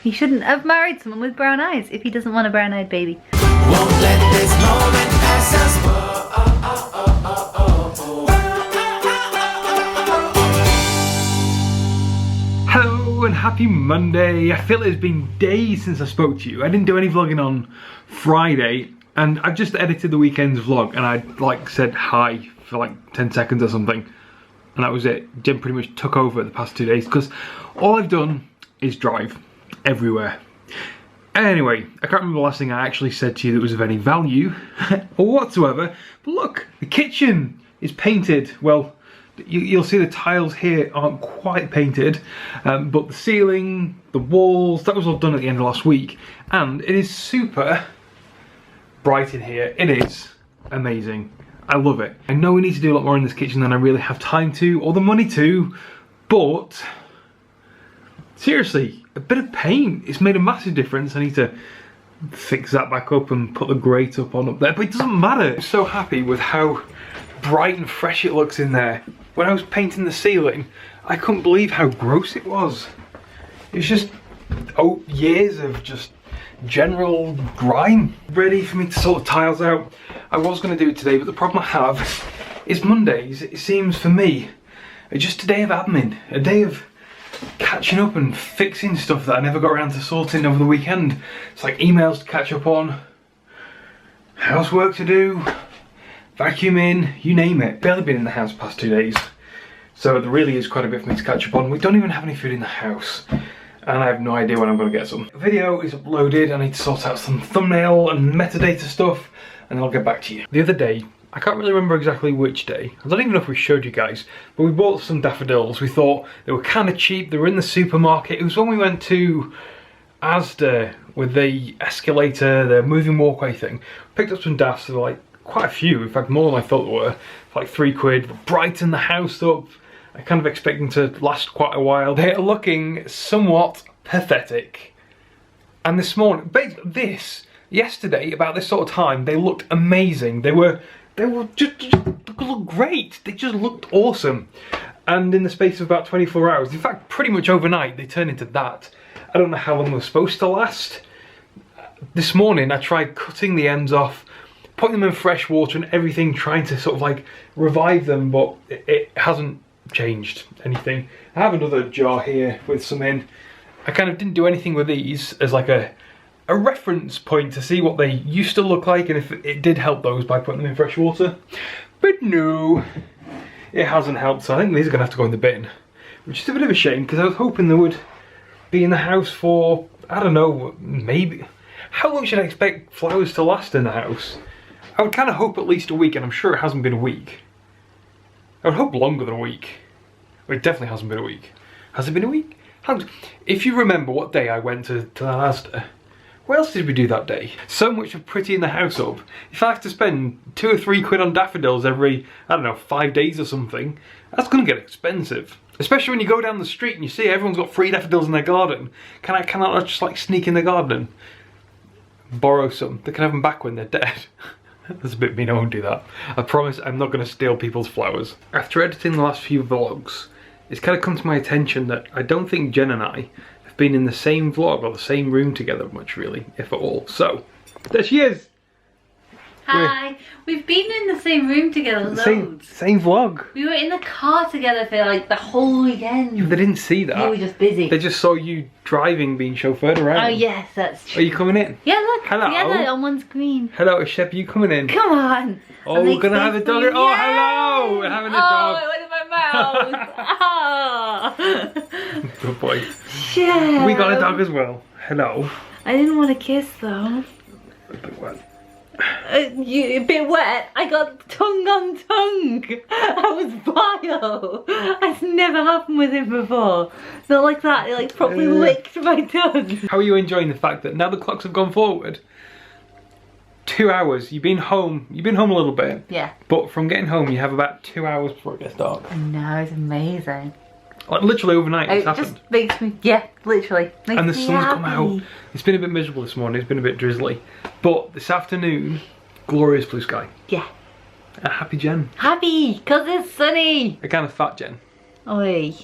He shouldn't have married someone with brown eyes if he doesn't want a brown-eyed baby. Won't let this moment pass us by. Hello and happy Monday. I feel it's been days since I spoke to you. I didn't do any vlogging on Friday and I've just edited the weekend's vlog and I said hi for like 10 seconds or something. And that was it. Jen pretty much took over the past 2 days because all I've done is drive everywhere. Anyway, I can't remember the last thing I actually said to you that was of any value or whatsoever. But look, the kitchen is painted. Well, you'll see the tiles here aren't quite painted, but the ceiling, the walls, that was all done at the end of last week. And it is super bright in here. It is amazing. I love it. I know we need to do a lot more in this kitchen than I really have time to, or the money to, but seriously, a bit of paint, it's made a massive difference. I need to fix that back up and put the grate up there, but it doesn't matter. I'm so happy with how bright and fresh it looks in there. When I was painting the ceiling, I couldn't believe how gross it was. It's just years of just general grime. Ready for me to sort the tiles out. I was going to do it today, but the problem I have is Mondays, it seems for me, are just a day of admin, a day of catching up and fixing stuff that I never got around to sorting over the weekend. It's like emails to catch up on, housework to do, vacuuming, you name it. Barely been in the house the past 2 days, so there really is quite a bit for me to catch up on. We don't even have any food in the house, and I have no idea when I'm going to get some. The video is uploaded, I need to sort out some thumbnail and metadata stuff, and then I'll get back to you. The other day, I can't really remember exactly which day, I don't even know if we showed you guys, but we bought some daffodils. We thought they were kind of cheap, they were in the supermarket. It was when we went to Asda with the escalator, the moving walkway thing. Picked up some daffs, they were like quite a few, in fact more than I thought they were, for like £3. Brighten the house up. I kind of expect them to last quite a while. They are looking somewhat pathetic. And this morning, yesterday, about this sort of time, they looked amazing. They were just looked great. They just looked awesome. And in the space of about 24 hours, in fact, pretty much overnight, they turned into that. I don't know how long they were supposed to last. This morning, I tried cutting the ends off, putting them in fresh water and everything, trying to sort of like revive them, but it hasn't changed anything. I have another jar here with some in. I kind of didn't do anything with these as like a reference point to see what they used to look like and if it did help those by putting them in fresh water. But no, it hasn't helped, so I think these are going to have to go in the bin. Which is a bit of a shame because I was hoping they would be in the house for, I don't know, maybe. How long should I expect flowers to last in the house? I would kind of hope at least a week, and I'm sure it hasn't been a week. I would hope longer than a week. Well, it definitely hasn't been a week. Has it been a week? If you remember what day I went to Asda, what else did we do that day? So much for prettying the house up. If I have to spend £2 or £3 on daffodils every, I don't know, 5 days or something, that's going to get expensive. Especially when you go down the street and you see everyone's got free daffodils in their garden. Can I not just like sneak in the garden and borrow some? They can have them back when they're dead. That's a bit mean, I won't do that. I promise I'm not going to steal people's flowers. After editing the last few vlogs, it's kind of come to my attention that I don't think Jen and I have been in the same vlog or the same room together much really, if at all. So, there she is! Hi! We've been in the same room together loads. Same vlog. We were in the car together for like the whole weekend. Yeah, they didn't see that. We were just busy. They just saw you driving, being chauffeured around. Oh yes, that's true. Are you coming in? Yeah, look. Hello. Together on one screen. Hello, Shep, are you coming in? Come on. Oh, we're gonna have a dog. Oh, hello! We're having a dog. Oh, it went in my mouth. Oh. Good boy. Shep. We got a dog as well. Hello. I didn't want to kiss though. A bit wet. A bit wet. I got tongue on tongue. I was vile. That's never happened with him before. Not like that. He like properly licked my tongue. How are you enjoying the fact that now the clocks have gone forward? 2 hours. You've been home. You've been home a little bit. Yeah. But from getting home, you have about 2 hours before it gets dark. No, it's amazing. Like literally overnight, it's happened. Just makes me, yeah, literally. Makes and the me sun's happy. come out. It's been a bit miserable this morning. It's been a bit drizzly. But this afternoon, glorious blue sky. Yeah. A happy Jen. Happy, because it's sunny. A kind of fat Jen. Oi,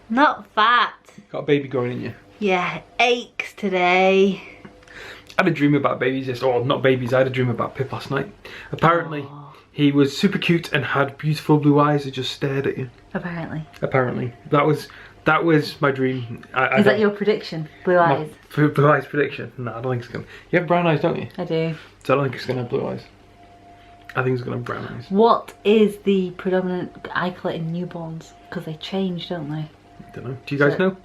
not fat. Got a baby growing in you. Yeah, aches today. I had a dream about babies yesterday, or not babies, I had a dream about Pip last night. Apparently, he was super cute and had beautiful blue eyes that just stared at you. Apparently. Apparently. That was my dream. Is that your prediction? Blue eyes? Blue eyes prediction? No, I don't think it's gonna. You have brown eyes, don't you? I do. So I don't think it's gonna have blue eyes. I think it's gonna have brown eyes. What is the predominant eye colour in newborns? Because they change, don't they? I don't know. Do you guys know?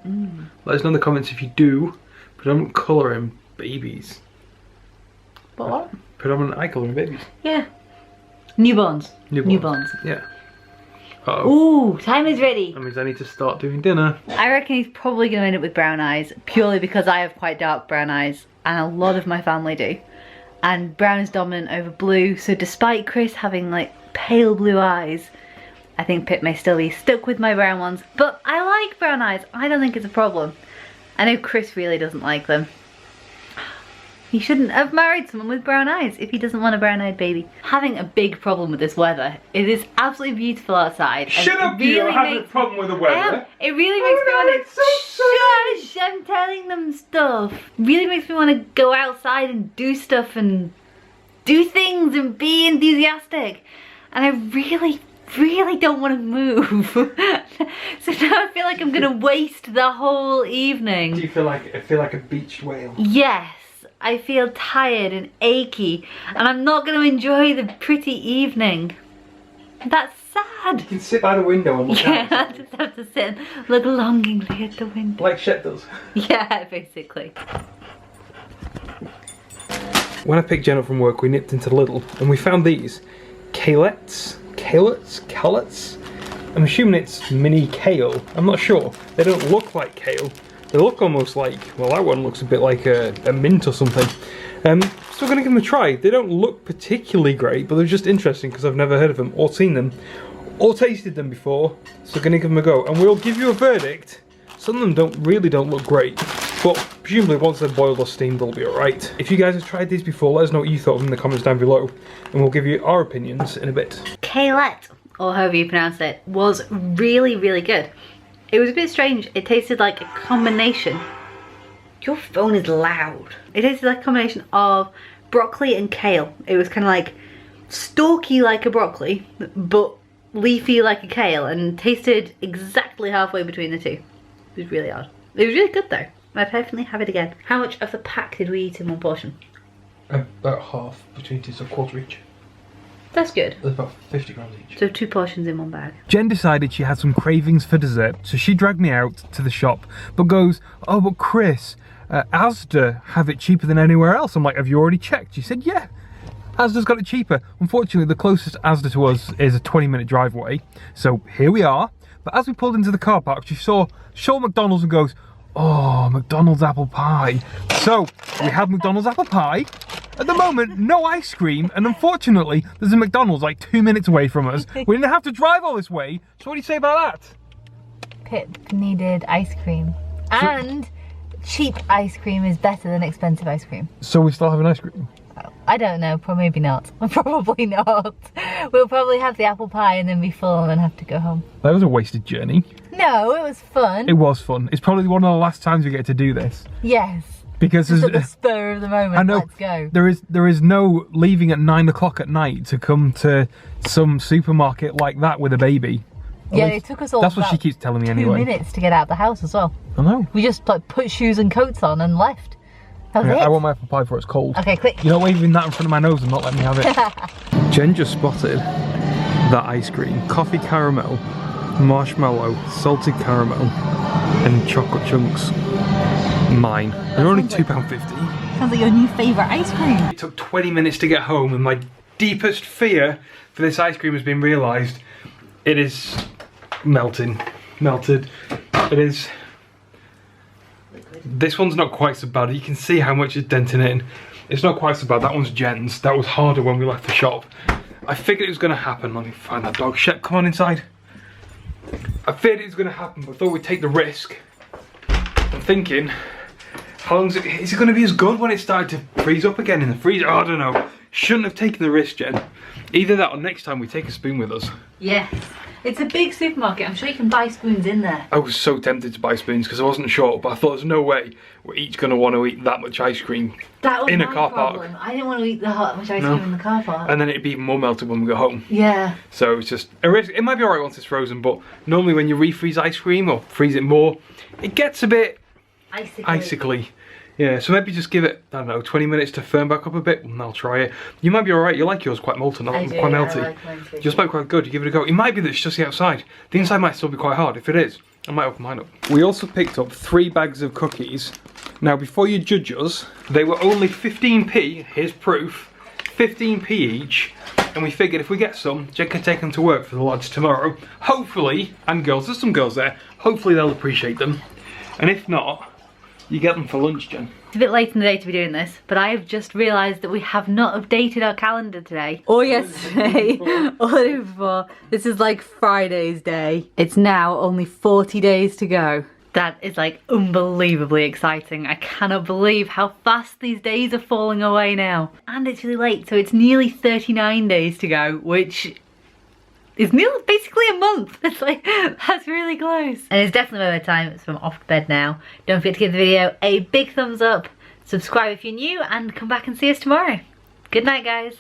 Let us know in the comments if you do. Predominant colour in babies. What? Predominant eye colour in babies. Yeah. Newborns. Newborns. Yeah. Uh-oh. Ooh, time is ready. That means I need to start doing dinner. I reckon he's probably going to end up with brown eyes, purely because I have quite dark brown eyes, and a lot of my family do. And brown is dominant over blue, so despite Chris having like pale blue eyes, I think Pip may still be stuck with my brown ones. But I like brown eyes. I don't think it's a problem. I know Chris really doesn't like them. He shouldn't have married someone with brown eyes if he doesn't want a brown-eyed baby. Having a big problem with this weather. It is absolutely beautiful outside. Shut up, you're having a problem with the weather. It really makes me want to shush. I'm telling them stuff. Really makes me want to go outside and do stuff and do things and be enthusiastic. And I really don't want to move. So now I feel like I'm gonna waste the whole evening. Do you feel like a beached whale? Yes. I feel tired and achy, and I'm not going to enjoy the pretty evening. That's sad. You can sit by the window and look out. Yeah, I just have to sit and look longingly at the window. Like Shep does. Yeah, basically. When I picked Jen up from work, we nipped into Lidl and we found these Calettes. I'm assuming it's mini kale. I'm not sure. They don't look like kale. They look almost like, well, that one looks a bit like a mint or something. So we're going to give them a try. They don't look particularly great, but they're just interesting because I've never heard of them or seen them or tasted them before. So we're going to give them a go. And we'll give you a verdict. Some of them really don't look great, but presumably once they're boiled or steamed, they'll be alright. If you guys have tried these before, let us know what you thought of them in the comments down below, and we'll give you our opinions in a bit. Calette, or however you pronounce it, was really, really good. It was a bit strange. It tasted like a combination. Your phone is loud. It tasted like a combination of broccoli and kale. It was kind of like stalky like a broccoli, but leafy like a kale, and tasted exactly halfway between the two. It was really odd. It was really good though. I'd definitely have it again. How much of the pack did we eat in one portion? About half between two, so a quarter each. That's good. There's about 50 grams each. So 2 portions in one bag. Jen decided she had some cravings for dessert, so she dragged me out to the shop, but goes, oh, but Chris, Asda have it cheaper than anywhere else. I'm like, have you already checked? She said, yeah, Asda's got it cheaper. Unfortunately, the closest Asda to us is a 20-minute drive away, so here we are. But as we pulled into the car park, she saw McDonald's and goes, oh, McDonald's apple pie. So we have McDonald's apple pie. At the moment, no ice cream, and unfortunately, there's a McDonald's like 2 minutes away from us. We didn't have to drive all this way, so what do you say about that? Pip needed ice cream. And cheap ice cream is better than expensive ice cream. So we still have an ice cream? I don't know, maybe not. Probably not. We'll probably have the apple pie and then be full and then have to go home. That was a wasted journey. No, it was fun. It was fun. It's probably one of the last times we get to do this. Yes. Because just at the spur of the moment, I know, let's go. There is no leaving at 9 o'clock at night to come to some supermarket like that with a baby. Yeah, it took us all. That's what she keeps telling me 2 anyway. 2 minutes to get out of the house as well. I know. We just like put shoes and coats on and left. That was it. I want my apple pie before it's cold. Okay, quick. You're not waving that in front of my nose and not letting me have it. Jen just spotted that ice cream. Coffee caramel, marshmallow, salted caramel, and chocolate chunks. Mine. They're only £2.50. Sounds like your new favourite ice cream. It took 20 minutes to get home, and my deepest fear for this ice cream has been realised. It is melted. It is. This one's not quite so bad. You can see how much is denting in. It's not quite so bad. That one's Jen's. That was harder when we left the shop. I figured it was going to happen. Let me find that dog. Shep, come on inside. I feared it was going to happen, but I thought we'd take the risk. I'm thinking, How long is it going to be as good when it started to freeze up again in the freezer? Oh, I don't know. Shouldn't have taken the risk, Jen. Either that or next time we take a spoon with us. Yes. It's a big supermarket. I'm sure you can buy spoons in there. I was so tempted to buy spoons because I wasn't sure, but I thought there's no way we're each going to want to eat that much ice cream in a car park. I didn't want to eat that much ice cream in the car park. And then it'd be even more melted when we go home. Yeah. So it's just a risk. It might be alright once it's frozen, but normally when you refreeze ice cream or freeze it more, it gets a bit icically. Yeah, so maybe just give it, I don't know, 20 minutes to firm back up a bit, and I'll try it. You might be alright, you like yours quite molten, quite melty. I like mine too. Yours might be quite good, you give it a go. It might be that it's just the outside. The inside might still be quite hard. If it is, I might open mine up. We also picked up 3 bags of cookies. Now, before you judge us, they were only 15p, here's proof, 15p each. And we figured if we get some, Jen can take them to work for the lads tomorrow. Hopefully, and girls, there's some girls there, hopefully they'll appreciate them. And if not, you get them for lunch, Jen. It's a bit late in the day to be doing this, but I have just realised that we have not updated our calendar today. Or yesterday, or the day before. This is like Friday's day. It's now only 40 days to go. That is like unbelievably exciting. I cannot believe how fast these days are falling away now. And it's really late, so it's nearly 39 days to go, which is nearly basically a month. It's like, that's really close. And it's definitely my time, so I'm off to bed now. Don't forget to give the video a big thumbs up, subscribe if you're new, and come back and see us tomorrow. Good night, guys.